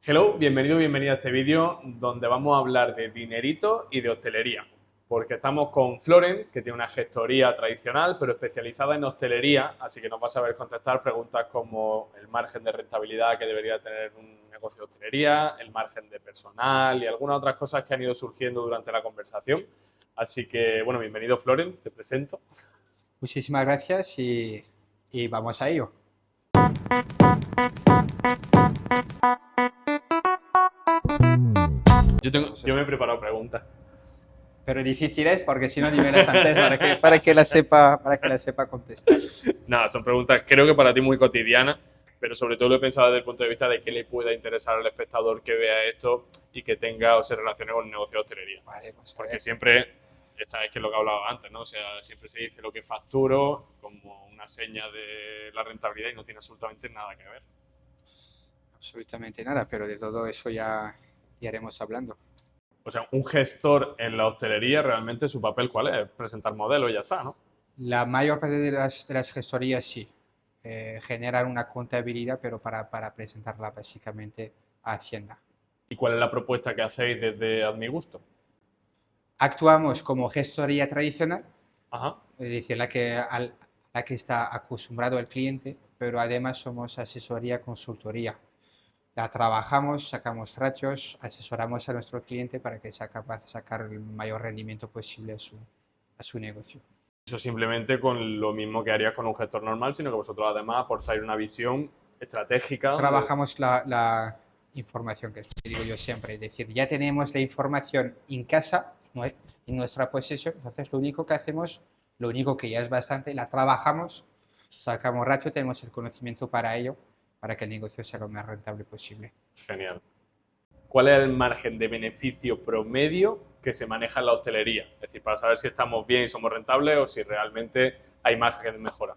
Hello, bienvenido, bienvenida a este vídeo donde vamos a hablar de dinerito y de hostelería. Porque estamos con Floren, que tiene una gestoría tradicional, pero especializada en hostelería, así que nos va a saber contestar preguntas como el margen de rentabilidad que debería tener un negocio de hostelería, el margen de personal y algunas otras cosas que han ido surgiendo durante la conversación. Así que, bueno, bienvenido Floren, te presento. Muchísimas gracias y vamos a ello. Yo me he preparado preguntas. Pero difíciles porque si no, dímelas antes para que la sepa contestar. Nada, son preguntas creo que para ti muy cotidianas, pero sobre todo lo he pensado desde el punto de vista de qué le pueda interesar al espectador que vea esto y que tenga o se relacione con el negocio de hostelería. Vale, pues a Porque ver. siempre, esta es que lo que hablaba antes, ¿no? O sea, siempre se dice lo que facturo como una seña de la rentabilidad y no tiene absolutamente nada que ver. Absolutamente nada, pero de todo eso ya iremos hablando. O sea, un gestor en la hostelería realmente su papel, ¿cuál es? Presentar modelos y ya está, ¿no? La mayor parte de las gestorías sí, generan una contabilidad, pero para presentarla básicamente a Hacienda. ¿Y cuál es la propuesta que hacéis desde AdmiGusto? Actuamos como gestoría tradicional, Ajá. es decir, la que está acostumbrado el cliente, pero además somos asesoría consultoría. La trabajamos, sacamos ratios, asesoramos a nuestro cliente para que sea capaz de sacar el mayor rendimiento posible a su negocio. Eso simplemente con lo mismo que harías con un gestor normal, sino que vosotros además aportáis una visión estratégica de... Trabajamos la información, que digo yo siempre, es decir, ya tenemos la información en casa, en nuestra posesión, entonces lo único que hacemos, lo único que ya es bastante, la trabajamos, sacamos ratio, tenemos el conocimiento para ello, para que el negocio sea lo más rentable posible. Genial. ¿Cuál es el margen de beneficio promedio que se maneja en la hostelería? Es decir, para saber si estamos bien y somos rentables o si realmente hay margen de mejora.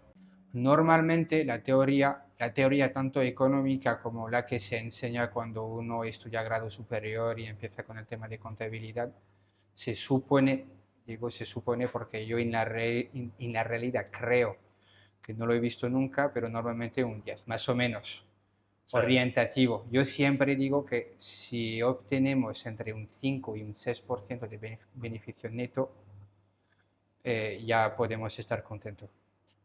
Normalmente la teoría tanto económica como la que se enseña cuando uno estudia grado superior y empieza con el tema de contabilidad, se supone, digo se supone porque yo en la realidad creo que no lo he visto nunca, pero normalmente un 10, más o menos, O sea, orientativo. Yo siempre digo que si obtenemos entre un 5 y un 6% de beneficio neto, ya podemos estar contentos.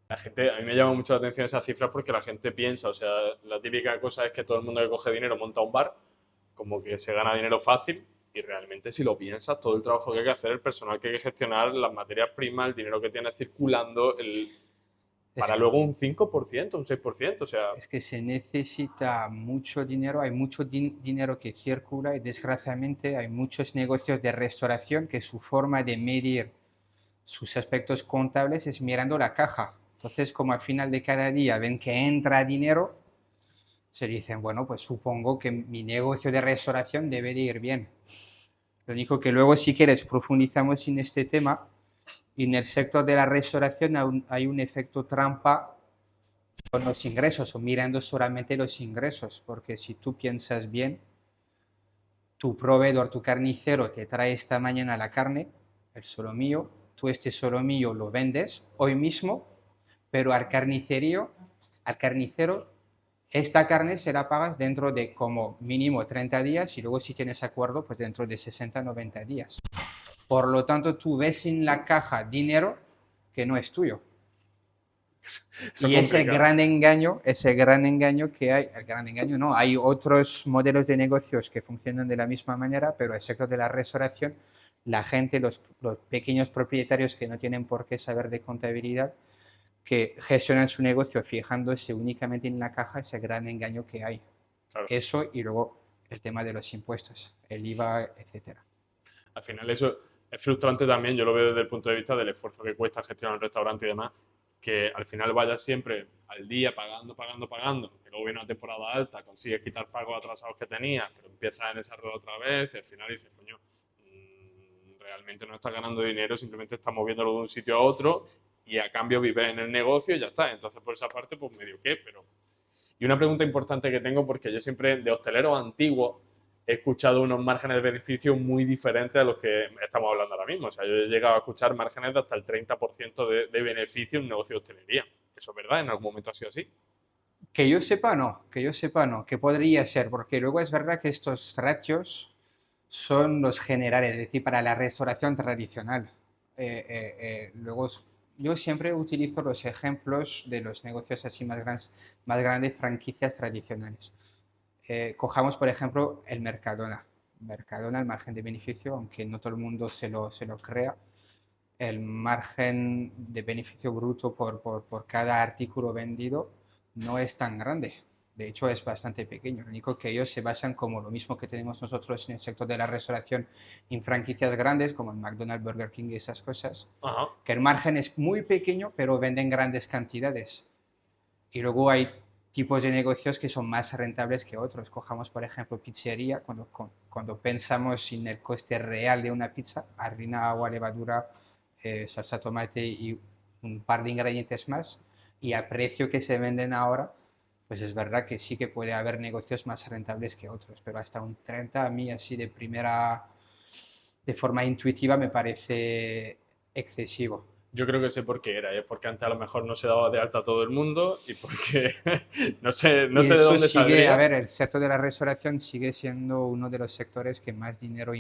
la gente, a mí me llama mucho la atención esas cifras porque la gente piensa, o sea, la típica cosa es que todo el mundo que coge dinero monta un bar, como que se gana dinero fácil y realmente si lo piensas, todo el trabajo que hay que hacer, el personal que hay que gestionar, las materias primas, el dinero que tienes circulando, Es para luego un 5%, un 6%, o sea, Es que se necesita mucho dinero, hay mucho dinero que circula y desgraciadamente hay muchos negocios de restauración que su forma de medir sus aspectos contables es mirando la caja. Entonces, como al final de cada día ven que entra dinero, se dicen, bueno, pues supongo que mi negocio de restauración debe de ir bien. Lo único que luego, si quieres, profundizamos en este tema. En el sector de la restauración hay un efecto trampa con los ingresos o mirando solamente los ingresos, porque si tú piensas bien, tu proveedor, tu carnicero te trae esta mañana la carne, el solomillo, tú este solomillo lo vendes hoy mismo, pero al carnicero, esta carne se la pagas dentro de como mínimo 30 días y luego si tienes acuerdo, pues dentro de 60-90 días. Por lo tanto, tú ves en la caja dinero que no es tuyo. eso es Y ese complicado. gran engaño que hay, el gran engaño no, hay otros modelos de negocios que funcionan de la misma manera, pero el sector de la restauración, la gente, los pequeños propietarios que no tienen por qué saber de contabilidad, que gestionan su negocio fijándose únicamente en la caja, ese gran engaño que hay. Claro. Eso y luego el tema de los impuestos, el IVA, etcétera. Al final eso es frustrante también, yo lo veo desde el punto de vista del esfuerzo que cuesta gestionar un restaurante y demás, que al final vayas siempre al día pagando, pagando, pagando, que luego viene una temporada alta, consigues quitar pagos atrasados que tenías, pero empiezas en esa rueda otra vez y al final dices, coño, realmente no estás ganando dinero, simplemente estás moviéndolo de un sitio a otro y a cambio vives en el negocio y ya está. Entonces por esa parte pues medio qué, pero... Y una pregunta importante que tengo, porque yo siempre de hosteleros antiguos he escuchado unos márgenes de beneficio muy diferentes a los que estamos hablando ahora mismo. O sea, yo he llegado a escuchar márgenes de hasta el 30% de beneficio en un negocio de hostelería. ¿Eso es verdad? ¿En algún momento ha sido así? Que yo sepa no, que podría ser, porque luego es verdad que estos ratios son los generales, es decir, para la restauración tradicional. Luego, yo siempre utilizo los ejemplos de los negocios así más grandes, franquicias tradicionales. Cojamos, por ejemplo, el Mercadona. Mercadona, el margen de beneficio, aunque no todo el mundo se lo crea, el margen de beneficio bruto por cada artículo vendido no es tan grande. De hecho, es bastante pequeño. Lo único que ellos se basan como lo mismo que tenemos nosotros en el sector de la restauración en franquicias grandes como el McDonald's, Burger King y esas cosas, Ajá. que el margen es muy pequeño, pero venden grandes cantidades. Y luego hay tipos de negocios que son más rentables que otros. Cojamos, por ejemplo, pizzería, cuando pensamos en el coste real de una pizza, harina, agua, levadura, salsa tomate y un par de ingredientes más, y a precio que se venden ahora, pues es verdad que sí que puede haber negocios más rentables que otros, pero hasta un 30 a mí así de forma intuitiva me parece excesivo. Yo creo que sé por qué era, y es porque antes a lo mejor no se daba de alta a todo el mundo y porque no Y sé de eso dónde sigue, a saldría. ver, el sector de la restauración sigue siendo uno de los sectores que más dinero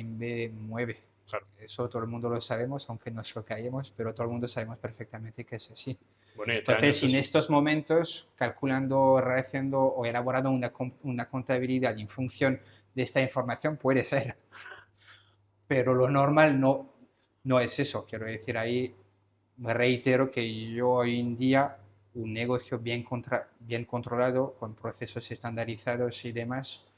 mueve. Claro. Eso todo el mundo lo sabemos, aunque nos lo callemos, pero todo el mundo sabemos perfectamente que es así. Bueno, y este año Entonces, se en estos momentos, calculando, realizando o elaborando una contabilidad en función de esta información, puede ser, pero lo normal no es eso. Quiero decir, ahí me reitero que yo hoy en día un negocio bien controlado, con procesos estandarizados y demás,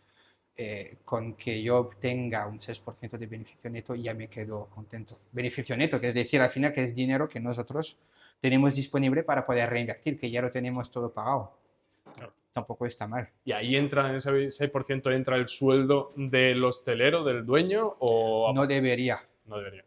con que yo obtenga un 6% de beneficio neto ya me quedo contento. Beneficio neto, que es decir, al final que es dinero que nosotros tenemos disponible para poder reinvertir, que ya lo tenemos todo pagado. Claro. Tampoco está mal. ¿Y ahí entra, en ese 6% entra el sueldo del hostelero, del dueño, o No aparte? debería, No debería.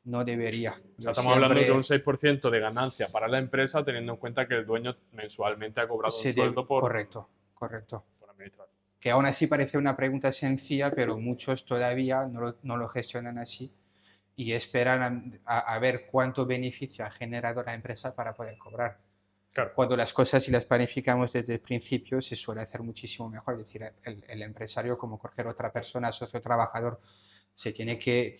no debería. O sea, Yo estamos hablando de un siempre 6% de ganancia para la empresa, teniendo en cuenta que el dueño mensualmente ha cobrado un sueldo Correcto, correcto. por administrar. Que aún así parece una pregunta sencilla, pero muchos todavía no lo gestionan así y esperan a ver cuánto beneficio ha generado la empresa para poder cobrar. Claro, Cuando las cosas si las planificamos desde el principio se suele hacer muchísimo mejor. Es decir, el empresario, como cualquier otra persona, socio trabajador, se tiene que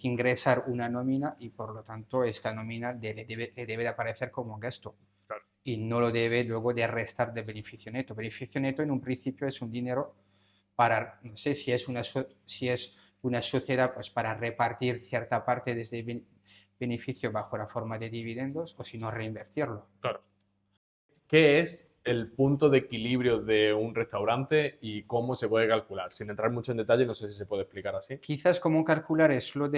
ingresar una nómina y por lo tanto esta nómina le debe de aparecer como gasto claro. y no lo debe luego de restar de beneficio neto. Beneficio neto en un principio es un dinero para, no sé si es si es una sociedad, pues para repartir cierta parte de este beneficio bajo la forma de dividendos o si no reinvertirlo. Claro. ¿Qué es el punto de equilibrio de un restaurante y cómo se puede calcular? Sin entrar mucho en detalle, no sé si se puede explicar así. Quizás cómo calcular es lo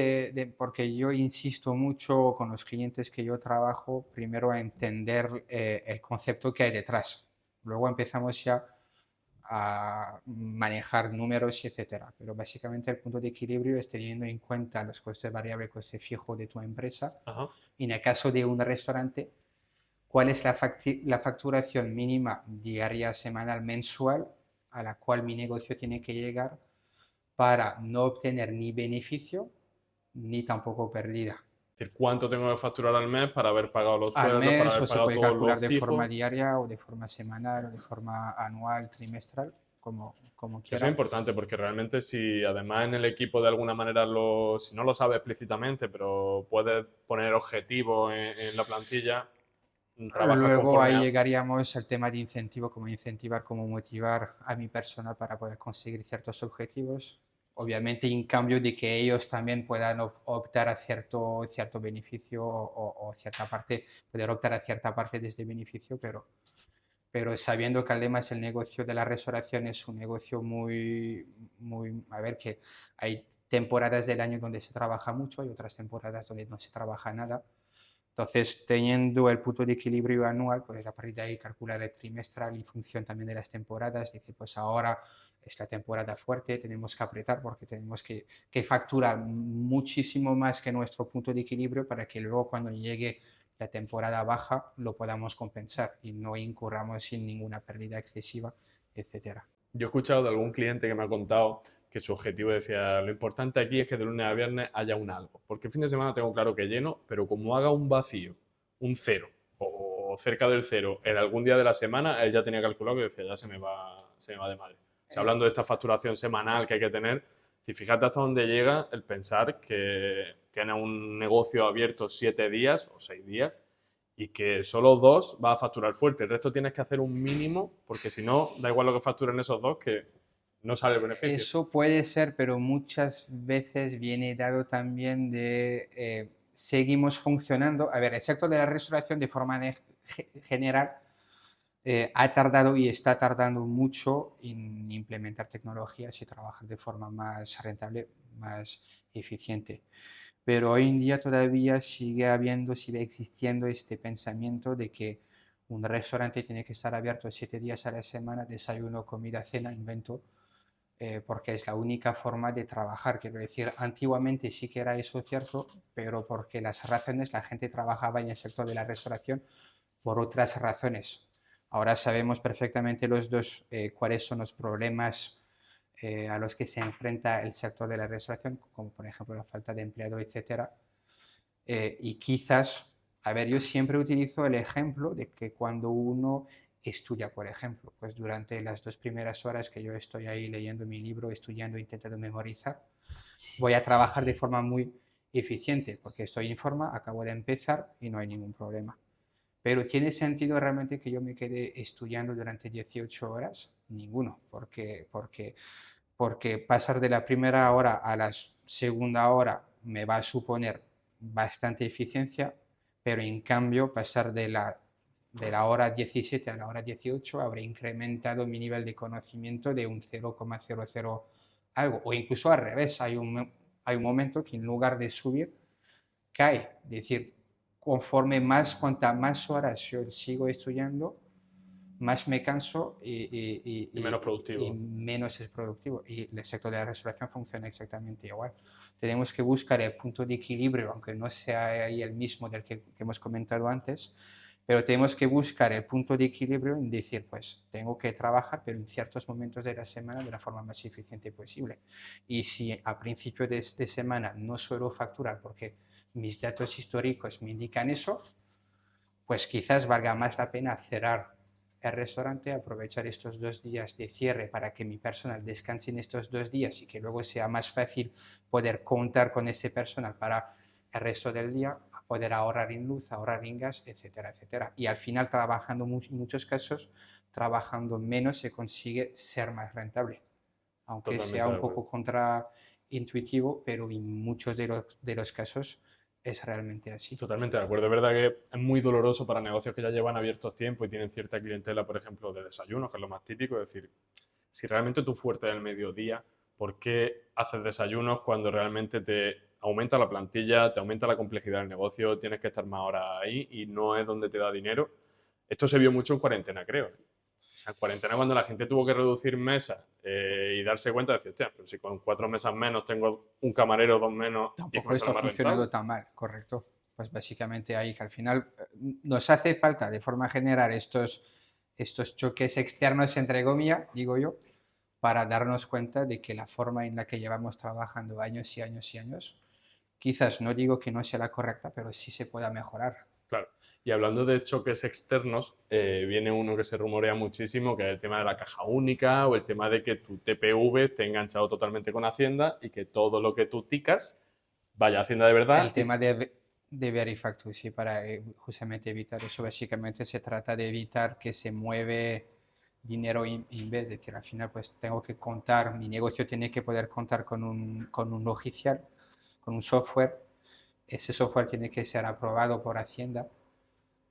porque yo insisto mucho con los clientes que yo trabajo, primero a entender el concepto que hay detrás. Luego empezamos ya a manejar números y etcétera. Pero básicamente el punto de equilibrio es teniendo en cuenta los costes variables, coste fijo de tu empresa. Ajá. Y en el caso de un restaurante, ¿cuál es la facturación mínima diaria, semanal, mensual a la cual mi negocio tiene que llegar para no obtener ni beneficio ni tampoco pérdida? Es decir, ¿cuánto tengo que facturar al mes para haber pagado los Al sueldos, para mes haber o se pagado puede todo lo calcular de forma fijo? diaria o de forma semanal o de forma anual, trimestral, como Eso es quiera. importante porque realmente si además en el equipo de alguna manera si no lo sabe explícitamente, pero puedes poner objetivos en la plantilla, trabajas Luego conforme ahí a... llegaríamos al tema de incentivo, cómo incentivar, cómo motivar a mi personal para poder conseguir ciertos objetivos. Obviamente, en cambio de que ellos también puedan optar a cierto beneficio o cierta parte, poder optar a cierta parte de este beneficio, pero sabiendo que además el negocio de la restauración es un negocio a ver, que hay temporadas del año donde se trabaja mucho y otras temporadas donde no se trabaja nada. Entonces, teniendo el punto de equilibrio anual, pues a partir de ahí calcular el trimestral en función también de las temporadas. Dice, pues ahora es la temporada fuerte, tenemos que apretar porque tenemos que facturar muchísimo más que nuestro punto de equilibrio para que luego cuando llegue la temporada baja lo podamos compensar y no incurramos en ninguna pérdida excesiva, etcétera. Yo he escuchado de algún cliente que me ha contado que su objetivo decía, lo importante aquí es que de lunes a viernes haya un algo, porque el fin de semana tengo claro que lleno, pero como haga un vacío, un cero, o o cerca del cero en algún día de la semana, él ya tenía calculado que decía, ya se me va de madre. O sea, hablando de esta facturación semanal que hay que tener, si fíjate hasta dónde llega el pensar que tienes un negocio abierto 7 días o 6 días y que solo 2 vas a facturar fuerte. El resto tienes que hacer un mínimo porque si no, da igual lo que facturen esos 2 que no sale el beneficio. Eso puede ser, pero muchas veces viene dado también de seguimos funcionando. A ver, el sector de la restauración de forma general ha tardado y está tardando mucho en implementar tecnologías y trabajar de forma más rentable, más eficiente. Pero hoy en día todavía sigue existiendo este pensamiento de que un restaurante tiene que estar abierto 7 días a la semana, desayuno, comida, cena, invento, porque es la única forma de trabajar. Quiero decir, antiguamente sí que era eso cierto, pero porque las razones, la gente trabajaba en el sector de la restauración por otras razones. Ahora sabemos perfectamente los dos cuáles son los problemas a los que se enfrenta el sector de la restauración, como por ejemplo la falta de empleo, etcétera. Y quizás, a ver, yo siempre utilizo el ejemplo de que cuando uno estudia, por ejemplo, pues durante las 2 primeras horas que yo estoy ahí leyendo mi libro, estudiando, intentando memorizar, voy a trabajar de forma muy eficiente, porque estoy en forma, acabo de empezar y no hay ningún problema. Pero ¿tiene sentido realmente que yo me quede estudiando durante 18 horas? Ninguno, porque pasar de la primera hora a la segunda hora me va a suponer bastante eficiencia, pero en cambio pasar de la hora 17 a la hora 18 habré incrementado mi nivel de conocimiento de un 0,00 algo, o incluso al revés, hay un momento que en lugar de subir, cae, es decir, cuanta más horas yo sigo estudiando, más me canso Y menos y productivo. menos es productivo. Y el sector de la restauración funciona exactamente igual. Tenemos que buscar el punto de equilibrio, aunque no sea ahí el mismo del que hemos comentado antes, pero tenemos que buscar el punto de equilibrio en decir, pues tengo que trabajar, pero en ciertos momentos de la semana de la forma más eficiente posible. Y si a principio de semana no suelo facturar porque mis datos históricos me indican eso, pues quizás valga más la pena cerrar el restaurante, aprovechar estos 2 días de cierre para que mi personal descanse en estos 2 días y que luego sea más fácil poder contar con ese personal para el resto del día, poder ahorrar en luz, ahorrar en gas, etcétera, etcétera. Y al final, trabajando en muchos casos, trabajando menos se consigue ser más rentable, aunque sea Totalmente de un acuerdo. poco contraintuitivo, pero en muchos de los casos es realmente así. Totalmente de acuerdo. Es verdad que es muy doloroso para negocios que ya llevan abiertos tiempo y tienen cierta clientela, por ejemplo, de desayuno, que es lo más típico. Es decir, si realmente tu fuerte es el mediodía, ¿por qué haces desayunos cuando realmente te aumenta la plantilla, te aumenta la complejidad del negocio, tienes que estar más horas ahí y no es donde te da dinero? Esto se vio mucho en cuarentena, creo. O sea, en cuarentena cuando la gente tuvo que reducir mesas y darse cuenta de decir, hostia, pero si con 4 mesas menos tengo un camarero, 2 menos y es que Tampoco me sale está más funcionando rentable. tan mal, correcto. Pues básicamente ahí que al final nos hace falta de forma general estos choques externos, entre comillas, digo yo, para darnos cuenta de que la forma en la que llevamos trabajando años y años y años, quizás no digo que no sea la correcta, pero sí se pueda mejorar. Claro. Y hablando de choques externos, viene uno que se rumorea muchísimo, que es el tema de la caja única o el tema de que tu TPV esté enganchado totalmente con Hacienda y que todo lo que tú ticas vaya a Hacienda de verdad. El tema de Verifactus, sí, para justamente evitar eso, básicamente se trata de evitar que se mueve dinero en vez, es decir, al final pues tengo que contar, mi negocio tiene que poder contar con un logicial, con un software, ese software tiene que ser aprobado por Hacienda,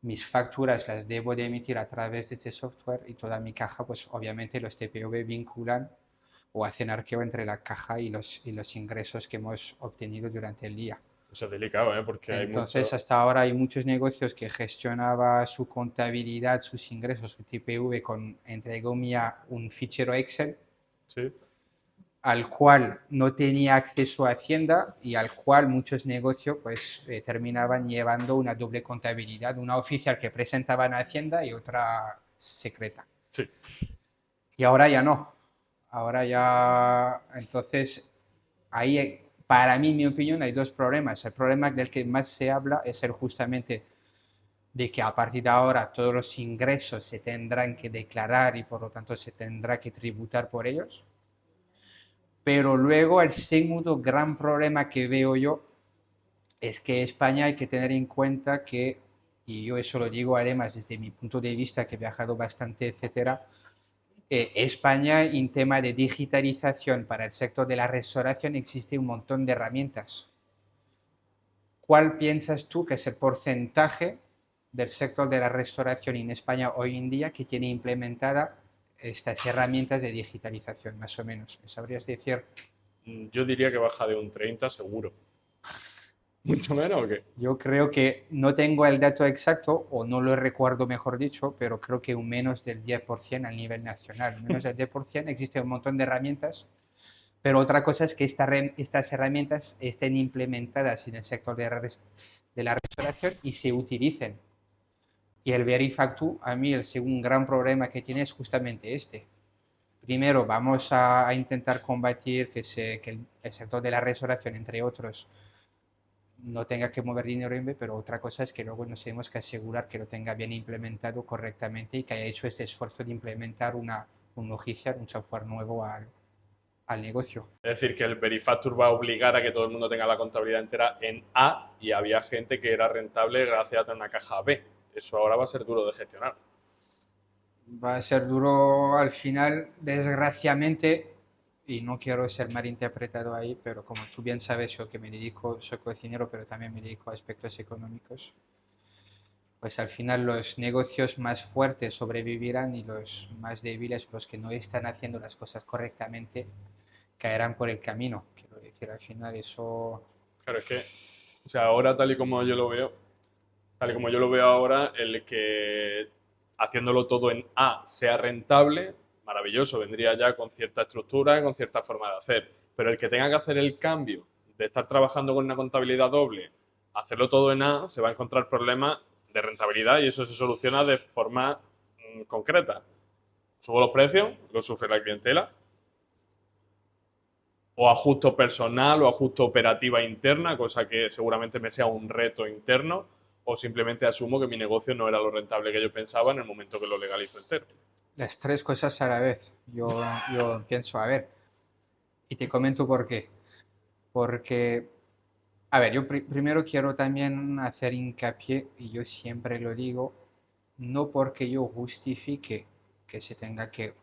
mis facturas las debo de emitir a través de ese software y toda mi caja, pues obviamente los TPV vinculan o hacen arqueo entre la caja y los ingresos que hemos obtenido durante el día. Eso es delicado, ¿eh? Porque hay Entonces, mucho... hasta ahora hay muchos negocios que gestionaba su contabilidad, sus ingresos, su TPV con, entre comillas, un fichero Excel Sí, al cual no tenía acceso a Hacienda y al cual muchos negocios pues terminaban llevando una doble contabilidad, una oficial que presentaban a Hacienda y otra secreta. sí, Y ahora ya no. Ahora ya, entonces, ahí, para mí, en mi opinión, hay dos problemas. El problema del que más se habla es el justamente de que a partir de ahora todos los ingresos se tendrán que declarar y por lo tanto se tendrá que tributar por ellos. Pero luego el segundo gran problema que veo yo es que España hay que tener en cuenta que, y yo eso lo digo además desde mi punto de vista, que he viajado bastante, etcétera, España en tema de digitalización para el sector de la restauración existe un montón de herramientas. ¿Cuál piensas tú que es el porcentaje del sector de la restauración en España hoy en día que tiene implementada estas herramientas de digitalización, más o menos? ¿Me sabrías decir? Yo diría que baja de un 30 seguro. ¿Mucho menos o qué? Yo creo que no tengo el dato exacto, o no lo recuerdo mejor dicho, pero creo que un menos del 10% a nivel nacional. Menos del 10%, existe un montón de herramientas, pero otra cosa es que estas herramientas estén implementadas en el sector de la restauración y se utilicen. Y el Verifactu, a mí el segundo gran problema que tiene es justamente este. Primero, vamos a intentar combatir que el sector de la restauración, entre otros, no tenga que mover dinero en B, pero otra cosa es que luego nos tenemos que asegurar que lo tenga bien implementado correctamente y que haya hecho este esfuerzo de implementar un logician, un software nuevo al negocio. Es decir, que el Verifactur va a obligar a que todo el mundo tenga la contabilidad entera en A y había gente que era rentable gracias a tener una caja B. Eso ahora va a ser duro de gestionar. Va a ser duro al final, desgraciadamente, y no quiero ser malinterpretado ahí, pero como tú bien sabes, yo que me dedico, soy cocinero, pero también me dedico a aspectos económicos, pues al final los negocios más fuertes sobrevivirán y los más débiles, los que no están haciendo las cosas correctamente, caerán por el camino. Quiero decir, al final eso... Claro, es que, o sea, ahora tal y como yo lo veo, tal y como yo lo veo ahora, el que haciéndolo todo en A sea rentable, maravilloso, vendría ya con cierta estructura, con cierta forma de hacer. Pero el que tenga que hacer el cambio de estar trabajando con una contabilidad doble, hacerlo todo en A, se va a encontrar problemas de rentabilidad y eso se soluciona de forma concreta. Subo los precios, lo sufre la clientela, o ajusto personal o ajusto operativa interna, cosa que seguramente me sea un reto interno, o simplemente asumo que mi negocio no era lo rentable que yo pensaba en el momento que lo legalizo entero. Las tres cosas a la vez. Yo pienso, a ver, y te comento por qué. Porque, a ver, yo primero quiero también hacer hincapié, y yo siempre lo digo, no porque yo justifique que se tenga que,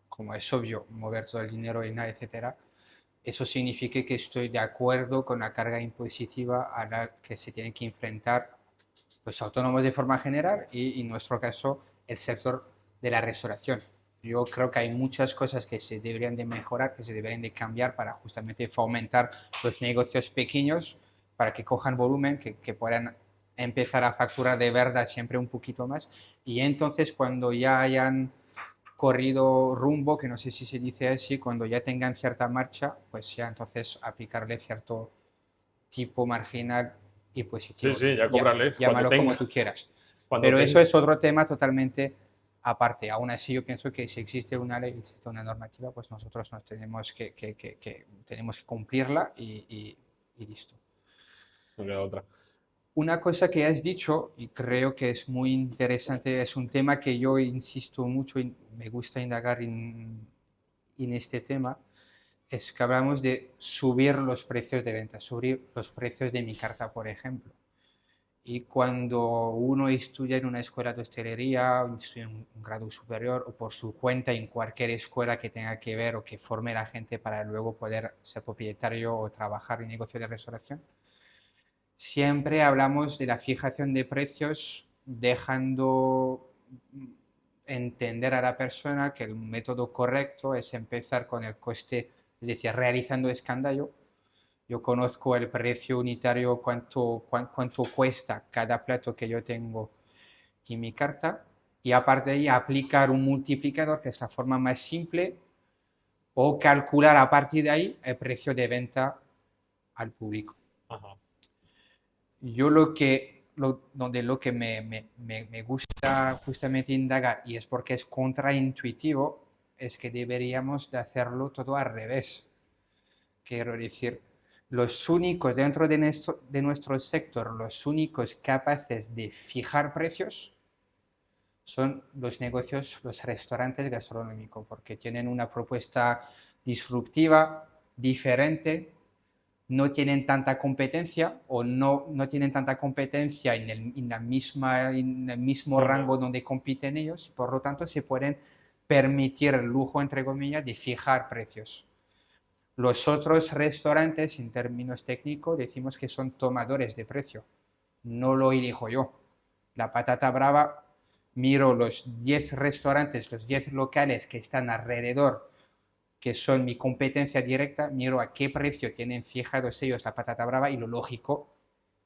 como es obvio, mover todo el dinero y nada, etcétera, eso significa que estoy de acuerdo con la carga impositiva a la que se tiene que enfrentar pues, autónomos de forma general y, en nuestro caso, el sector de la restauración. Yo creo que hay muchas cosas que se deberían de mejorar, que se deberían de cambiar para justamente fomentar los negocios pequeños, para que cojan volumen, que puedan empezar a facturar de verdad siempre un poquito más. Y entonces cuando ya hayan corrido rumbo, que no sé si se dice así, cuando ya tengan cierta marcha, pues ya entonces aplicarle cierto tipo marginal y Sí, positivo. sí, ya cobrarles cuando Llámalo como tenga. tú quieras. Cuando Pero eso tenga. es otro tema totalmente aparte. Aún así, yo pienso que si existe una ley, existe una normativa, pues nosotros nos tenemos tenemos que cumplirla y listo. No queda otra. Una cosa que has dicho, y creo que es muy interesante, es un tema que yo insisto mucho y me gusta indagar en este tema, es que hablamos de subir los precios de venta, subir los precios de mi carta, por ejemplo. Y cuando uno estudia en una escuela de hostelería, o estudia en un grado superior o por su cuenta en cualquier escuela que tenga que ver o que forme a la gente para luego poder ser propietario o trabajar en negocio de restauración, siempre hablamos de la fijación de precios dejando entender a la persona que el método correcto es empezar con el coste, es decir, realizando escándalo. Yo conozco el precio unitario, cuánto cuesta cada plato que yo tengo en mi carta, y aparte de ahí aplicar un multiplicador, que es la forma más simple, o calcular a partir de ahí el precio de venta al público. Ajá. Yo donde lo que me gusta justamente indagar, y es porque es contraintuitivo, es que deberíamos de hacerlo todo al revés. Quiero decir, Los únicos dentro de nuestro sector, los únicos capaces de fijar precios son los negocios, los restaurantes gastronómicos, porque tienen una propuesta disruptiva, diferente, no tienen tanta competencia o no tienen tanta competencia en el mismo Zona. rango donde compiten ellos, y por lo tanto se pueden permitir el lujo, entre comillas, de fijar precios. Los otros restaurantes, en términos técnicos, decimos que son tomadores de precio. No lo elijo yo. La patata brava, miro los 10 restaurantes, los 10 locales que están alrededor, que son mi competencia directa, miro a qué precio tienen fijados ellos la patata brava y lo lógico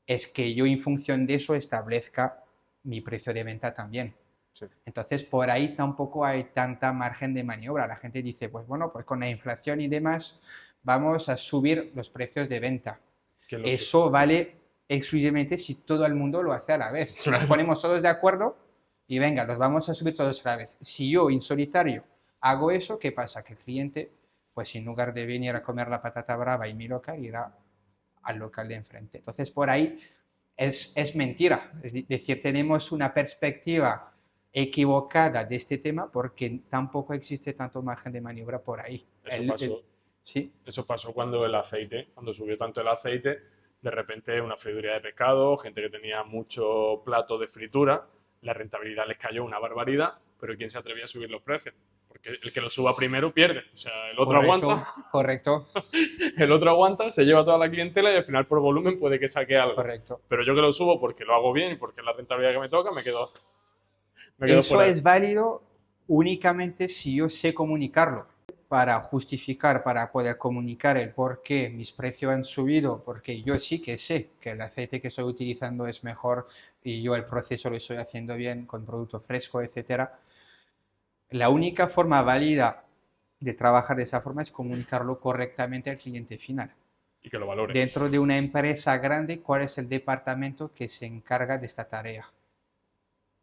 es que yo en función de eso establezca mi precio de venta también. Sí. Entonces, por ahí tampoco hay tanta margen de maniobra. La gente dice, pues bueno, pues con la inflación y demás, vamos a subir los precios de venta. Eso vale exclusivamente si todo el mundo lo hace a la vez. Si nos ponemos todos de acuerdo y venga, los vamos a subir todos a la vez. Si yo, en solitario, hago eso, ¿qué pasa? Que el cliente, pues en lugar de venir a comer la patata brava y mi local, irá al local de enfrente. Entonces, por ahí es mentira. Es decir, tenemos una perspectiva equivocada de este tema porque tampoco existe tanto margen de maniobra por ahí. ¿Sí? Eso pasó cuando cuando subió tanto el aceite, de repente una friduría de pescado, gente que tenía mucho plato de fritura, la rentabilidad les cayó una barbaridad, pero ¿quién se atrevía a subir los precios? Porque el que lo suba primero pierde. O sea, el otro aguanta. Correcto. El otro aguanta, se lleva toda la clientela y al final por volumen puede que saque algo. Correcto. Pero yo que lo subo porque lo hago bien y porque es la rentabilidad que me toca, me quedo Eso es válido únicamente si yo sé comunicarlo. Para justificar, para poder comunicar el por qué mis precios han subido, porque yo sí que sé que el aceite que estoy utilizando es mejor y yo el proceso lo estoy haciendo bien con producto fresco, etcétera. La única forma válida de trabajar de esa forma es comunicarlo correctamente al cliente final. Y que lo valore. Dentro de una empresa grande, ¿cuál es el departamento que se encarga de esta tarea?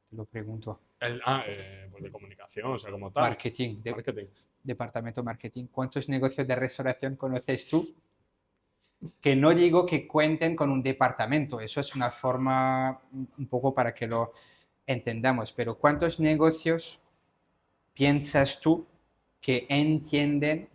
Te lo pregunto. Pues de comunicación, o sea, como tal. Marketing. Departamento marketing. ¿Cuántos negocios de restauración conoces tú? Que no digo que cuenten con un departamento, eso es una forma un poco para que lo entendamos, pero ¿cuántos negocios piensas tú que entienden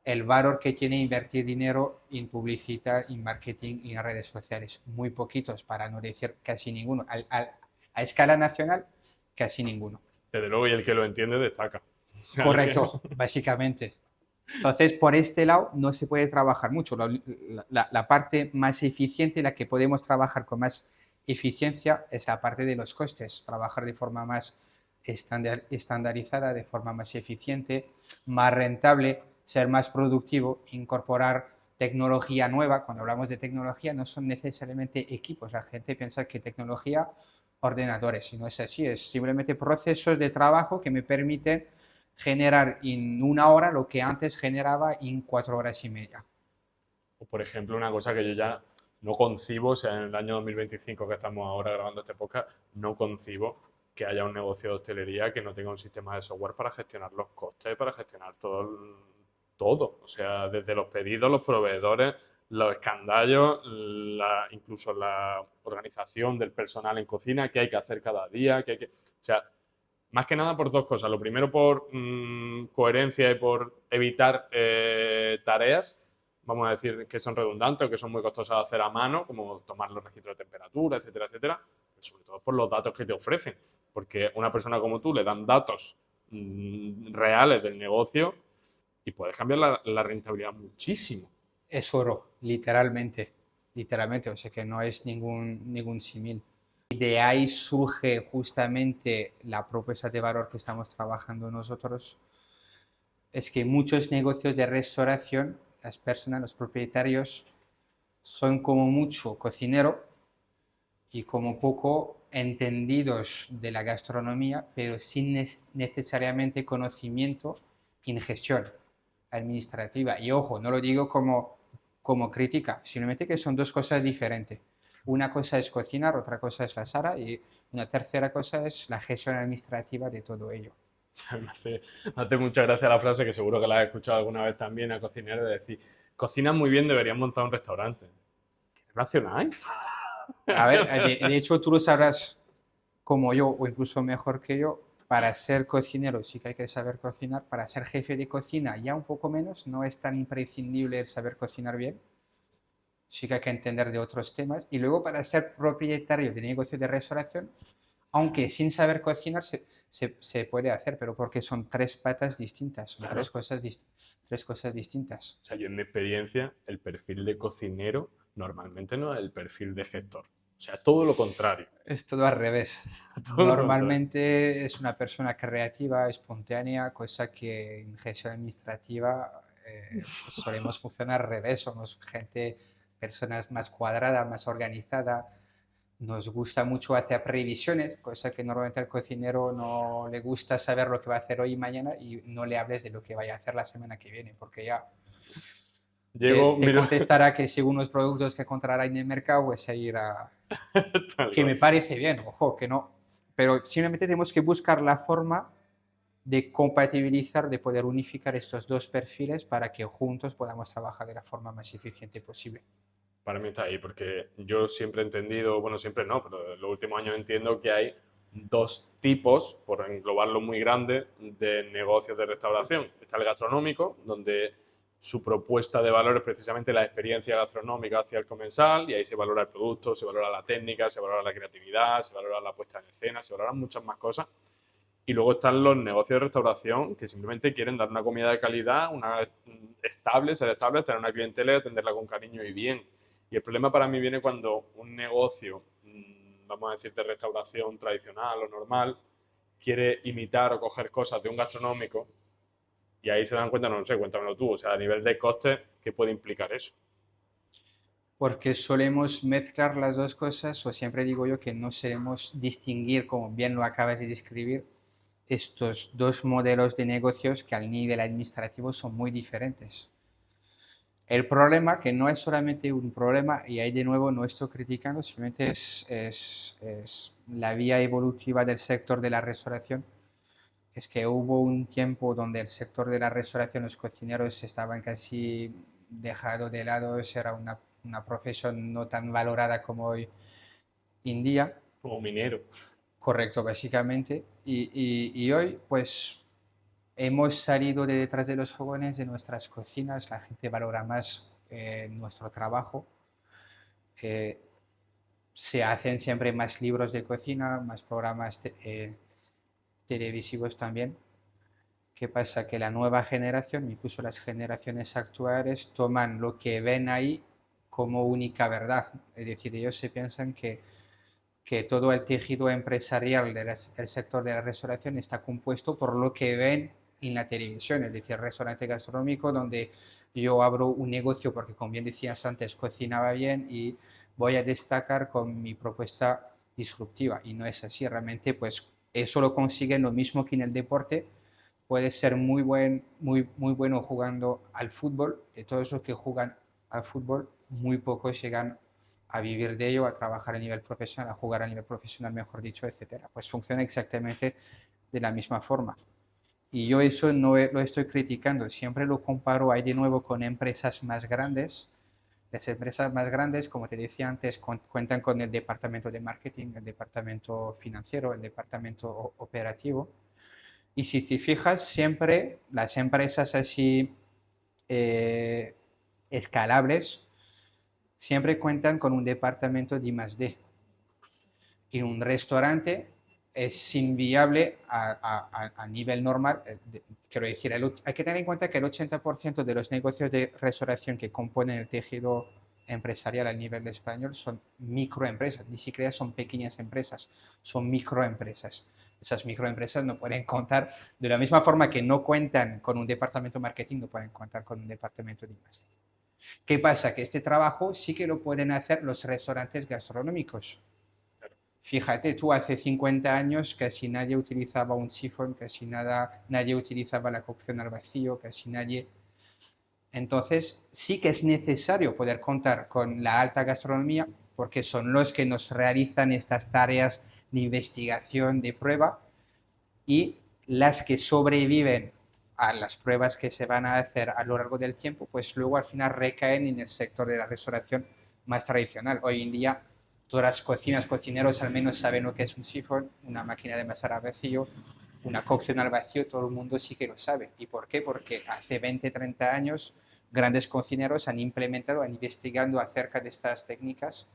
el valor que tiene invertir dinero en publicidad, en marketing y en redes sociales? Muy poquitos, para no decir casi ninguno. A escala nacional, casi ninguno. Desde luego, y el que lo entiende destaca. Correcto, básicamente. Entonces, por este lado no se puede trabajar mucho. La parte más eficiente, la que podemos trabajar con más eficiencia, es la parte de los costes. Trabajar de forma más estandarizada, de forma más eficiente, más rentable, ser más productivo, incorporar tecnología nueva. Cuando hablamos de tecnología no son necesariamente equipos. La gente piensa que tecnología, ordenadores, y no es así. Es simplemente procesos de trabajo que me permiten generar en una hora lo que antes generaba en 4 horas y media. O por ejemplo, una cosa que yo ya no concibo, o sea, en el año 2025 que estamos ahora grabando este podcast, no concibo que haya un negocio de hostelería que no tenga un sistema de software para gestionar los costes, para gestionar todo. O sea, desde los pedidos, los proveedores, los escandallos, incluso la organización del personal en cocina, qué hay que hacer cada día, o sea, más que nada por dos cosas. Lo primero por coherencia y por evitar tareas, vamos a decir, que son redundantes o que son muy costosas de hacer a mano, como tomar los registros de temperatura, etcétera, etcétera. Pero sobre todo por los datos que te ofrecen. Porque a una persona como tú le dan datos reales del negocio y puedes cambiar la rentabilidad muchísimo. Es oro, literalmente. Literalmente, o sea que no es ningún símil. De ahí surge justamente la propuesta de valor que estamos trabajando nosotros. Es que muchos negocios de restauración, las personas, los propietarios, son como mucho cocinero y como poco entendidos de la gastronomía, pero sin necesariamente conocimiento en gestión administrativa. Y ojo, no lo digo como crítica, simplemente que son dos cosas diferentes. Una cosa es cocinar, otra cosa es la sala y una tercera cosa es la gestión administrativa de todo ello. Me hace mucha gracia la frase que seguro que la has escuchado alguna vez también a cocineros de decir, cocinan muy bien, deberían montar un restaurante. ¿Qué relación hay? A ver, de hecho tú lo sabrás como yo o incluso mejor que yo, para ser cocinero sí que hay que saber cocinar, para ser jefe de cocina ya un poco menos, no es tan imprescindible el saber cocinar bien, sí que hay que entender de otros temas. Y luego para ser propietario de negocio de restauración, aunque sin saber cocinar se puede hacer, pero porque son tres patas distintas, son Claro. tres cosas distintas. O sea, yo en mi experiencia, el perfil de cocinero normalmente no es el perfil de gestor. O sea, todo lo contrario. Es todo al revés. Todo lo contrario. Normalmente es una persona creativa, espontánea, cosa que en gestión administrativa pues solemos funcionar al revés. Somos gente, personas más cuadradas, más organizadas. Nos gusta mucho hacer previsiones, cosa que normalmente al cocinero no le gusta saber lo que va a hacer hoy y mañana y no le hables de lo que vaya a hacer la semana que viene, porque ya Llego, te miro, contestará que según los productos que encontrará en el mercado, pues a ir a, tal que cual. me parece bien, ojo, que no, pero simplemente tenemos que buscar la forma de compatibilizar, de poder unificar estos dos perfiles para que juntos podamos trabajar de la forma más eficiente posible. Para mí está ahí, porque yo siempre he entendido, bueno, siempre no, pero en los últimos años entiendo que hay dos tipos, por englobarlo muy grande, de negocios de restauración. Está el gastronómico, donde su propuesta de valor es precisamente la experiencia gastronómica hacia el comensal, y ahí se valora el producto, se valora la técnica, se valora la creatividad, se valora la puesta en escena, se valoran muchas más cosas. Y luego están los negocios de restauración que simplemente quieren dar una comida de calidad, una estable, ser estable, tener una clientela y atenderla con cariño y bien. Y el problema para mí viene cuando un negocio, vamos a decir, de restauración tradicional o normal, quiere imitar o coger cosas de un gastronómico y ahí se dan cuenta, no sé, cuéntamelo tú, o sea, a nivel de coste, ¿qué puede implicar eso? Porque solemos mezclar las dos cosas, o siempre digo yo que no sabemos distinguir, como bien lo acabas de describir, estos dos modelos de negocios que al nivel administrativo son muy diferentes. El problema, que no es solamente un problema, y ahí de nuevo no estoy criticando, simplemente es la vía evolutiva del sector de la restauración, es que hubo un tiempo donde el sector de la restauración, los cocineros estaban casi dejados de lado, era una profesión no tan valorada como hoy en día. Como minero. Correcto, básicamente. Y hoy, pues, hemos salido de detrás de los fogones de nuestras cocinas, la gente valora más nuestro trabajo. Eh, Se hacen siempre más libros de cocina, más programas televisivos también. ¿Qué pasa? Que la nueva generación, incluso las generaciones actuales, toman lo que ven ahí como única verdad. Es decir, ellos se piensan que todo el tejido empresarial del sector de la restauración está compuesto por lo que ven en la televisión, es decir, restaurante gastronómico donde yo abro un negocio porque, como bien decías antes, cocinaba bien y voy a destacar con mi propuesta disruptiva. Y no es así, realmente, pues eso lo consiguen lo mismo que en el deporte. Puedes ser muy bueno jugando al fútbol. De todos los que juegan al fútbol, muy pocos llegan a vivir de ello, a trabajar a nivel profesional, a jugar a nivel profesional, mejor dicho, etcétera. Pues funciona exactamente de la misma forma. Y yo eso no lo estoy criticando, siempre lo comparo ahí de nuevo con empresas más grandes. Las empresas más grandes, como te decía antes, cuentan con el departamento de marketing, el departamento financiero, el departamento operativo. Y si te fijas, siempre las empresas así eh, escalables siempre cuentan con un departamento de I+D. Y un restaurante es inviable a nivel normal. Quiero decir, hay que tener en cuenta que el 80% de los negocios de restauración que componen el tejido empresarial a nivel español son microempresas, ni siquiera son pequeñas empresas, son microempresas. Esas microempresas no pueden contar, de la misma forma que no cuentan con un departamento de marketing, no pueden contar con un departamento de investigación. ¿Qué pasa? Que este trabajo sí que lo pueden hacer los restaurantes gastronómicos. Fíjate, tú hace 50 años casi nadie utilizaba un sifón, casi nadie utilizaba la cocción al vacío, casi nadie. Entonces, sí que es necesario poder contar con la alta gastronomía porque son los que nos realizan estas tareas de investigación, de prueba y las que sobreviven a las pruebas que se van a hacer a lo largo del tiempo, pues luego al final recaen en el sector de la restauración más tradicional. Hoy en día todas las cocinas, cocineros al menos saben lo que es un sifón, una máquina de amasar al vacío, una cocción al vacío, todo el mundo sí que lo sabe. ¿Y por qué? Porque hace 20, 30 años grandes cocineros han implementado, han investigado acerca de estas técnicas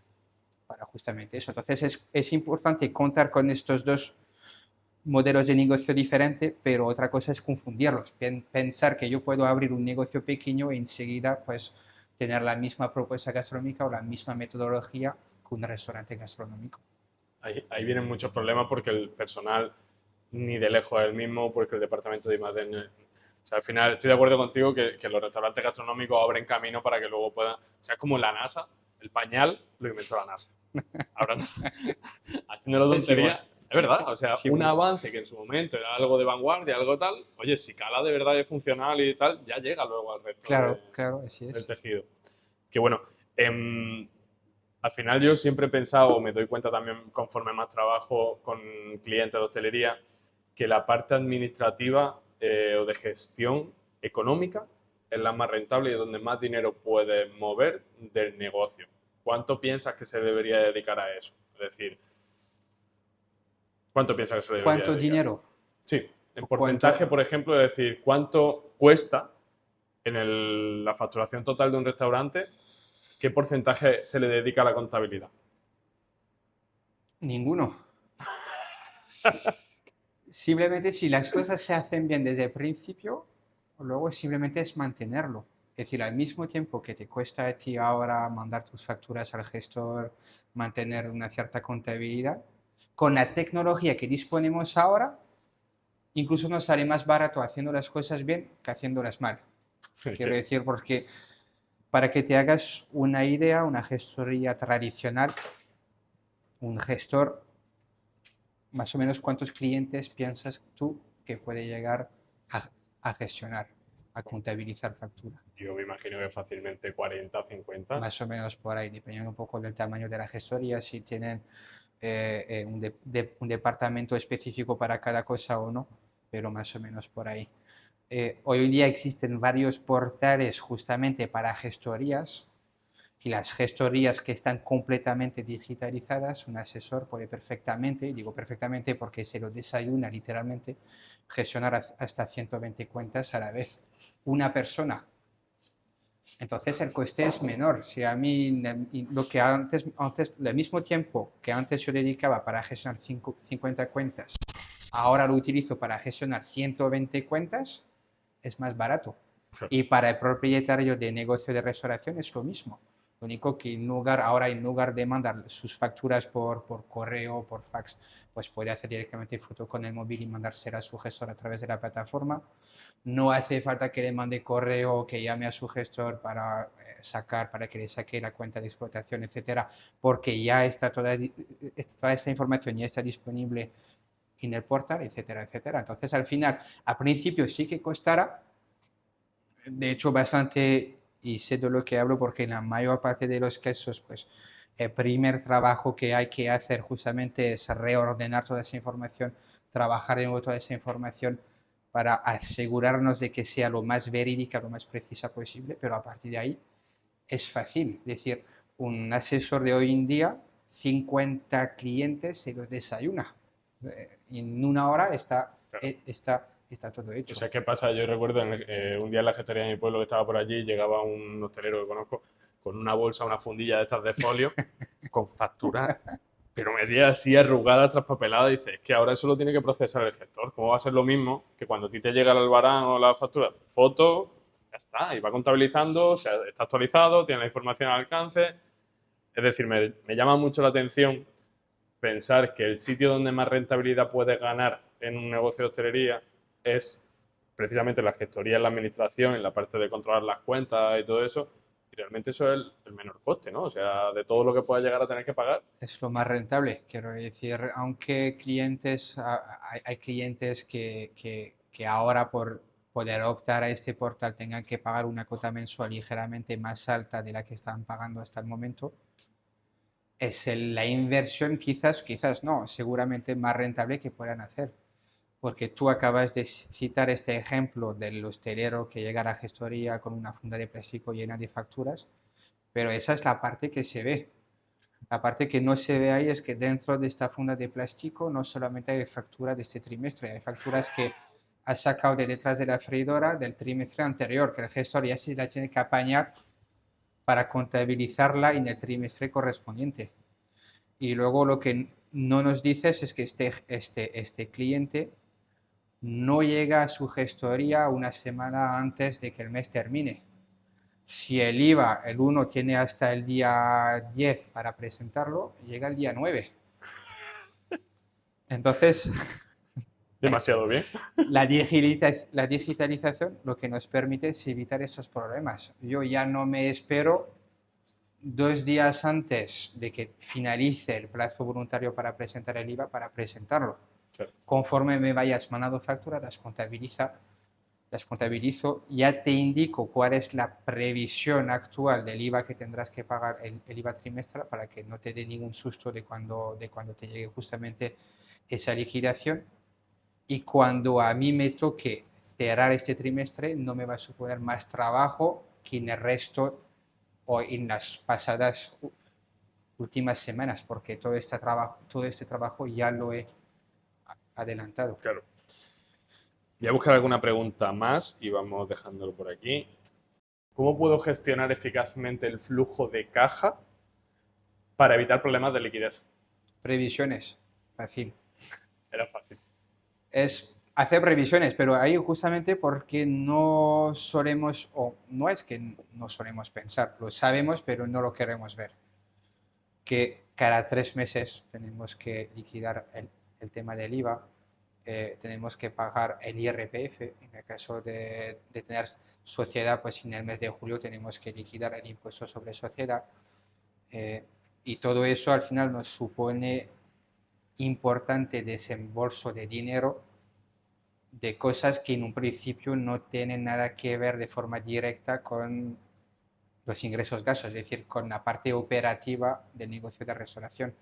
para justamente eso. Entonces es importante contar con estos dos modelos de negocio diferentes, pero otra cosa es confundirlos, pensar que yo puedo abrir un negocio pequeño e enseguida pues tener la misma propuesta gastronómica o la misma metodología que un restaurante gastronómico. Ahí vienen muchos problemas porque el personal ni de lejos es el mismo, porque el departamento de I+D o sea, al final estoy de acuerdo contigo que los restaurantes gastronómicos abren camino para que luego puedan... O sea, es como la NASA, el pañal lo inventó la NASA. Ahora, haciendo la tontería, es verdad, o sea, Sí, un bueno. avance que en su momento era algo de vanguardia, algo tal, oye, si cala de verdad es funcional y tal, ya llega luego al resto Claro, claro, así del es. tejido. Que bueno, al final yo siempre he pensado, me doy cuenta también conforme más trabajo con clientes de hostelería, que la parte administrativa o de gestión económica es la más rentable y donde más dinero puedes mover del negocio. ¿Cuánto piensas que se debería dedicar a eso? Es decir, ¿cuánto piensas que se le debería ¿Cuánto dedicar? dinero? Sí, en ¿Cuánto? porcentaje, por ejemplo, es decir, ¿cuánto cuesta en la facturación total de un restaurante? ¿Qué porcentaje se le dedica a la contabilidad? Ninguno. Simplemente si las cosas se hacen bien desde el principio, luego simplemente es mantenerlo. Es decir, al mismo tiempo que te cuesta a ti ahora mandar tus facturas al gestor, mantener una cierta contabilidad, con la tecnología que disponemos ahora, incluso nos sale más barato haciendo las cosas bien que haciéndolas mal. Quiero decir, porque para que te hagas una idea, una gestoría tradicional, un gestor, más o menos cuántos clientes piensas tú que puede llegar a, a gestionar, a contabilizar factura. Yo me imagino que fácilmente 40, 50. Más o menos por ahí, dependiendo un poco del tamaño de la gestoría, si tienen un departamento específico para cada cosa o no, pero más o menos por ahí. Hoy en día existen varios portales justamente para gestorías y las gestorías que están completamente digitalizadas, un asesor puede perfectamente, digo perfectamente porque se lo desayuna literalmente, gestionar hasta 120 cuentas a la vez. Una persona. Entonces el coste es menor. Si a mí lo que antes al mismo tiempo que antes yo dedicaba para gestionar 50 cuentas, ahora lo utilizo para gestionar 120 cuentas, es más barato. Y para el propietario de negocio de restauración es lo mismo. Lo único que ahora en lugar de mandar sus facturas por correo, por fax, pues puede hacer directamente foto con el móvil y mandársela a su gestor a través de la plataforma. No hace falta que le mande correo, que llame a su gestor para que le saque la cuenta de explotación, etcétera, porque ya está toda esta información ya está disponible en el portal, etcétera, etcétera. Entonces, al final, al principio sí que costará, de hecho, bastante, y sé de lo que hablo porque en la mayor parte de los casos, pues el primer trabajo que hay que hacer justamente es reordenar toda esa información, trabajar en toda esa información para asegurarnos de que sea lo más verídica, lo más precisa posible, pero a partir de ahí es fácil. Es decir, un asesor de hoy en día, 50 clientes se los desayuna. En una hora Claro. está todo O hecho. sea, ¿qué pasa? Yo recuerdo un día en la gestoría de mi pueblo que estaba por allí, llegaba un hostelero que conozco con una bolsa, una fundilla de estas de folio, con factura, pero media así arrugada, traspapelada, y dice, es que ahora eso lo tiene que procesar el gestor. ¿Cómo va a ser lo mismo que cuando a ti te llega el albarán o la factura? Foto, ya está, y va contabilizando, o sea, está actualizado, tiene la información al alcance. Es decir, me llama mucho la atención pensar que el sitio donde más rentabilidad puedes ganar en un negocio de hostelería es precisamente la gestoría, en la administración, en la parte de controlar las cuentas y todo eso. Y realmente eso es el menor coste, ¿no? O sea, de todo lo que puedas llegar a tener que pagar. Es lo más rentable, quiero decir, aunque hay clientes que ahora por poder optar a este portal tengan que pagar una cuota mensual ligeramente más alta de la que están pagando hasta el momento, es la inversión quizás no, seguramente más rentable que puedan hacer. Porque tú acabas de citar este ejemplo del hostelero que llega a la gestoría con una funda de plástico llena de facturas, pero esa es la parte que se ve. La parte que no se ve ahí es que dentro de esta funda de plástico no solamente hay facturas de este trimestre, hay facturas que has sacado de detrás de la freidora del trimestre anterior, que el gestor ya se la tiene que apañar para contabilizarla en el trimestre correspondiente. Y luego lo que no nos dices es que este cliente no llega a su gestoría una semana antes de que el mes termine. Si el IVA, el uno tiene hasta el día 10 para presentarlo, llega el día 9. Entonces, Demasiado bien. la digitalización lo que nos permite es evitar esos problemas. Yo ya no me espero 2 días antes de que finalice el plazo voluntario para presentar el IVA para presentarlo. Claro. Conforme me vayas mandando facturas, las contabilizo, ya te indico cuál es la previsión actual del IVA que tendrás que pagar, el IVA trimestral, para que no te dé ningún susto de cuando te llegue justamente esa liquidación. Y cuando a mí me toque cerrar este trimestre, no me va a suponer más trabajo que en el resto o en las pasadas últimas semanas, porque todo este trabajo ya lo he adelantado. Claro. Voy a buscar alguna pregunta más y vamos dejándolo por aquí. ¿Cómo puedo gestionar eficazmente el flujo de caja para evitar problemas de liquidez? Previsiones, fácil. Era fácil. Es hacer previsiones, pero ahí justamente porque no solemos, o no es que no solemos pensar, lo sabemos, pero no lo queremos ver. Que cada 3 meses tenemos que liquidar el tema del IVA, tenemos que pagar el IRPF, en el caso de tener sociedad, pues en el mes de julio tenemos que liquidar el impuesto sobre sociedad, y todo eso al final nos supone importante desembolso de dinero de cosas que en un principio no tienen nada que ver de forma directa con los ingresos gastos, es decir, con la parte operativa del negocio de restauración.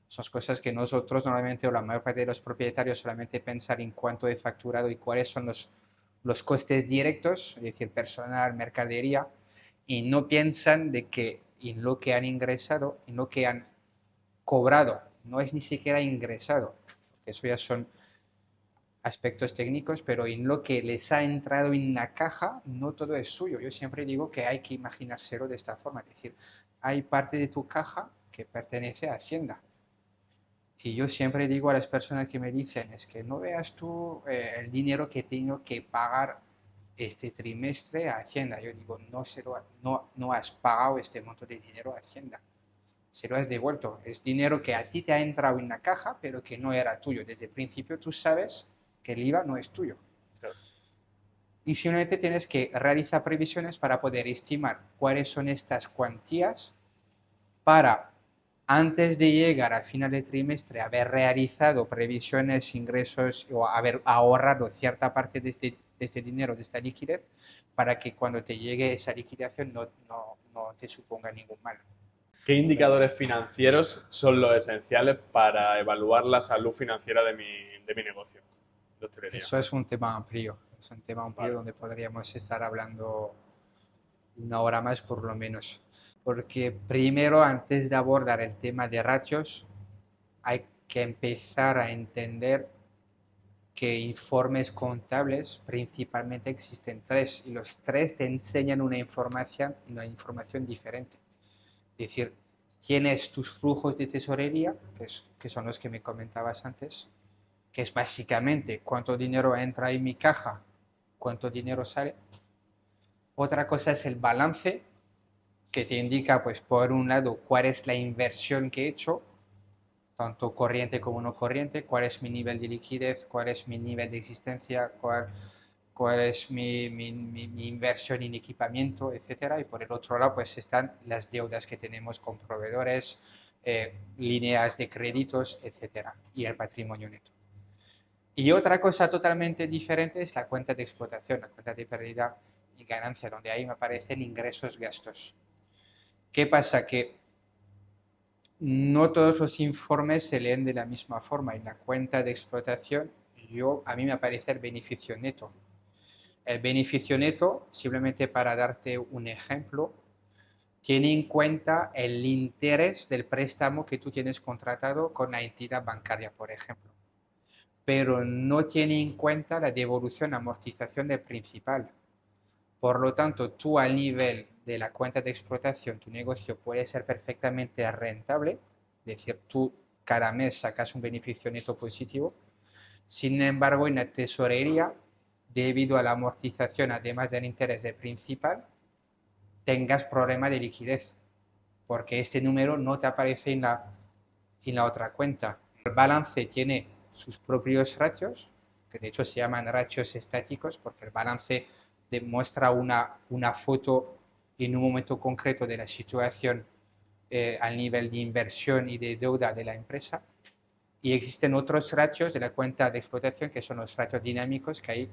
Son cosas que nosotros normalmente, o la mayor parte de los propietarios, solamente pensar en cuánto he facturado y cuáles son los costes directos, es decir, personal, mercadería, y no piensan de que en lo que han ingresado, en lo que han cobrado, no es ni siquiera ingresado, eso ya son aspectos técnicos, pero en lo que les ha entrado en la caja, no todo es suyo. Yo siempre digo que hay que imaginárselo de esta forma, es decir, hay parte de tu caja que pertenece a Hacienda. Y yo siempre digo a las personas que me dicen, es que no veas tú el dinero que tengo que pagar este trimestre a Hacienda. Yo digo, no has pagado este monto de dinero a Hacienda, se lo has devuelto. Es dinero que a ti te ha entrado en la caja, pero que no era tuyo. Desde el principio tú sabes que el IVA no es tuyo. Claro. Y simplemente tienes que realizar previsiones para poder estimar cuáles son estas cuantías para, antes de llegar al final del trimestre, haber realizado previsiones, ingresos o haber ahorrado cierta parte de este dinero, de esta liquidez, para que cuando te llegue esa liquidación no te suponga ningún mal. ¿Qué indicadores financieros son los esenciales para evaluar la salud financiera de mi negocio de hostelería? Eso es un tema amplio, Vale. donde podríamos estar hablando una hora más por lo menos. Porque primero, antes de abordar el tema de ratios, hay que empezar a entender que informes contables principalmente existen tres, y los tres te enseñan una información diferente. Es decir, tienes tus flujos de tesorería, que son los que me comentabas antes, que es básicamente cuánto dinero entra en mi caja, cuánto dinero sale. Otra cosa es el balance, que te indica, pues, por un lado, cuál es la inversión que he hecho, tanto corriente como no corriente, cuál es mi nivel de liquidez, cuál es mi nivel de existencia, cuál es mi inversión en equipamiento, etcétera. Y por el otro lado, pues están las deudas que tenemos con proveedores, líneas de créditos, etcétera, y el patrimonio neto. Y otra cosa totalmente diferente es la cuenta de explotación, la cuenta de pérdida y ganancia, donde ahí me aparecen ingresos, gastos. ¿Qué pasa? Que no todos los informes se leen de la misma forma. En la cuenta de explotación a mí me aparece el beneficio neto. El beneficio neto, simplemente para darte un ejemplo, tiene en cuenta el interés del préstamo que tú tienes contratado con la entidad bancaria, por ejemplo, pero no tiene en cuenta la devolución, amortización del principal. Por lo tanto, tú al nivel de la cuenta de explotación, tu negocio puede ser perfectamente rentable, es decir, tú cada mes sacas un beneficio neto positivo. Sin embargo, en la tesorería, debido a la amortización, además del interés del principal, tengas problema de liquidez, porque este número no te aparece en la otra cuenta. El balance tiene sus propios ratios, que de hecho se llaman ratios estáticos, porque el balance demuestra una foto en un momento concreto de la situación al nivel de inversión y de deuda de la empresa. Y existen otros ratios de la cuenta de explotación, que son los ratios dinámicos, que hay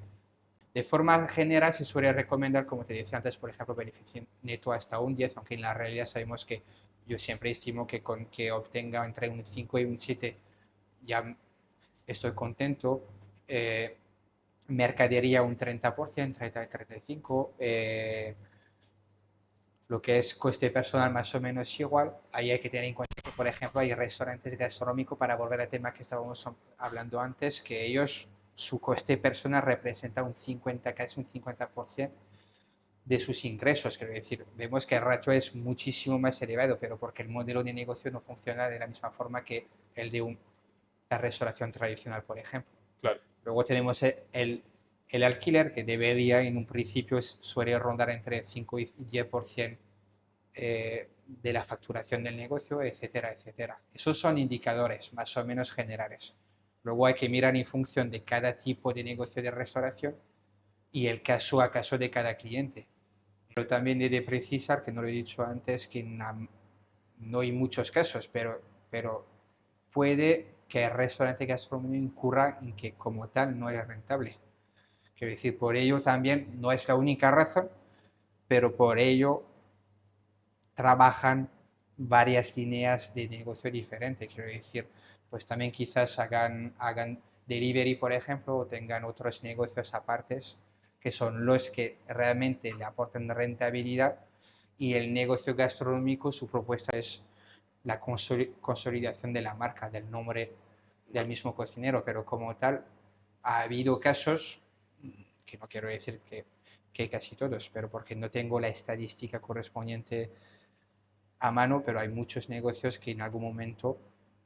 de forma general se suele recomendar, como te decía antes, por ejemplo, beneficio neto hasta un 10, aunque en la realidad sabemos que yo siempre estimo que con que obtenga entre un 5 y un 7 ya estoy contento. Mercadería un 30%, 30 y 35%. Lo que es coste personal más o menos igual. Ahí hay que tener en cuenta que, por ejemplo, hay restaurantes gastronómicos, para volver al tema que estábamos hablando antes, que ellos, su coste personal representa un 50, casi un 50% de sus ingresos. Quiero decir, vemos que el ratio es muchísimo más elevado, pero porque el modelo de negocio no funciona de la misma forma que el de la restauración tradicional, por ejemplo. Claro. Luego tenemos el alquiler, que debería en un principio suele rondar entre 5 y 10% de la facturación del negocio, etcétera, etcétera. Esos son indicadores más o menos generales. Luego hay que mirar en función de cada tipo de negocio de restauración y el caso a caso de cada cliente. Pero también he de precisar, que no lo he dicho antes, que no hay muchos casos, pero puede que el restaurante gastronómico incurra en que como tal no es rentable. Quiero decir, por ello también no es la única razón, pero por ello trabajan varias líneas de negocio diferentes. Quiero decir, pues también quizás hagan delivery, por ejemplo, o tengan otros negocios apartes que son los que realmente le aportan rentabilidad, y el negocio gastronómico, su propuesta es la consolidación de la marca, del nombre del mismo cocinero, pero como tal, ha habido casos, que no quiero decir que casi todos, pero porque no tengo la estadística correspondiente a mano, pero hay muchos negocios que en algún momento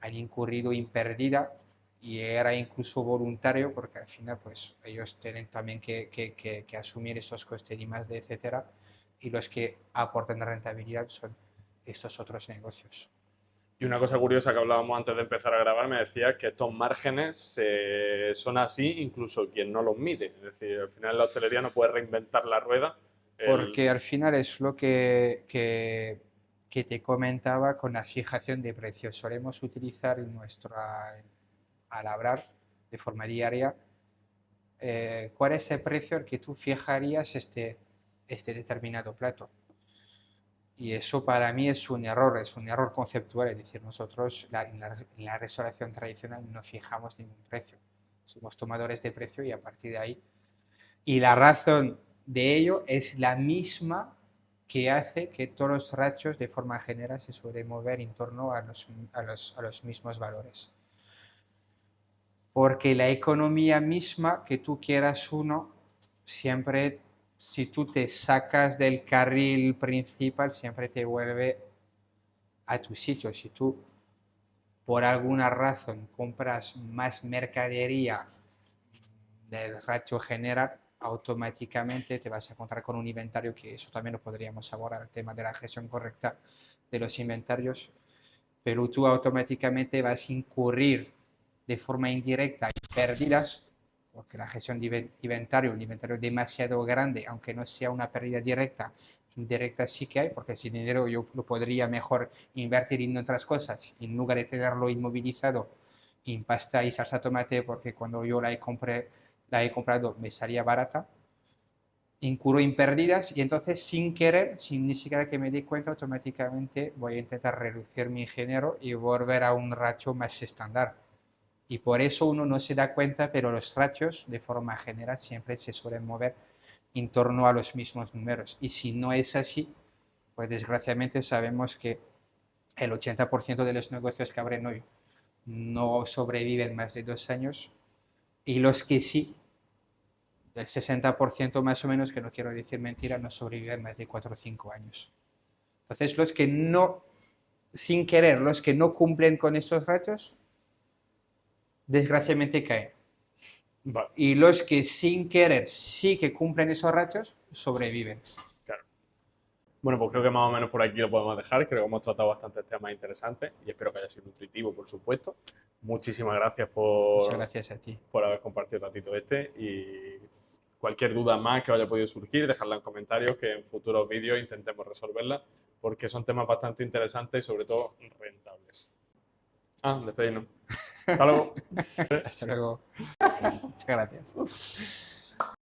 han incurrido en pérdida, y era incluso voluntario, porque al final pues ellos tienen también que asumir esos costes y más de etcétera, y los que aportan rentabilidad son estos otros negocios. Y una cosa curiosa que hablábamos antes de empezar a grabar, me decías que estos márgenes son así incluso quien no los mide. Es decir, al final la hostelería no puede reinventar la rueda. Porque al final es lo que te comentaba con la fijación de precios. Solemos utilizar al hablar de forma diaria, cuál es el precio al que tú fijarías este determinado plato. Y eso para mí es un error conceptual. Es decir, nosotros en la restauración tradicional no fijamos ningún precio. Somos tomadores de precio y a partir de ahí. Y la razón de ello es la misma que hace que todos los ratios de forma general se suelen mover en torno a los mismos valores. Porque la economía misma, que tú quieras uno, siempre, si tú te sacas del carril principal, siempre te vuelve a tu sitio. Si tú por alguna razón compras más mercadería del ratio general, automáticamente te vas a encontrar con un inventario, que eso también lo podríamos abordar, el tema de la gestión correcta de los inventarios, pero tú automáticamente vas a incurrir de forma indirecta en pérdidas, porque la gestión de inventario, un inventario demasiado grande, aunque no sea una pérdida directa, indirecta sí que hay, porque ese dinero yo lo podría mejor invertir en otras cosas, en lugar de tenerlo inmovilizado en pasta y salsa tomate, porque cuando yo la he comprado me salía barata, incurro en pérdidas, y entonces sin querer, sin ni siquiera que me dé cuenta, automáticamente voy a intentar reducir mi género y volver a un ratio más estándar. Y por eso uno no se da cuenta, pero los ratios de forma general siempre se suelen mover en torno a los mismos números. Y si no es así, pues desgraciadamente sabemos que el 80% de los negocios que abren hoy no sobreviven más de 2 años y los que sí, el 60% más o menos, que no quiero decir mentira, no sobreviven más de 4 o 5 años. Entonces los que no, sin querer, los que no cumplen con estos ratios, desgraciadamente caen. Vale, Y los que sin querer sí que cumplen esos ratios, sobreviven. claro. Bueno, pues creo que más o menos por aquí lo podemos dejar. Creo que hemos tratado bastantes temas interesantes y espero que haya sido nutritivo, por supuesto. Muchísimas gracias Muchas gracias a ti. por haber compartido el ratito este y cualquier duda más que haya podido surgir, dejadla en comentarios que en futuros vídeos intentemos resolverla porque son temas bastante interesantes y sobre todo rentables. Despedirnos. Hasta luego. Hasta luego. Muchas gracias.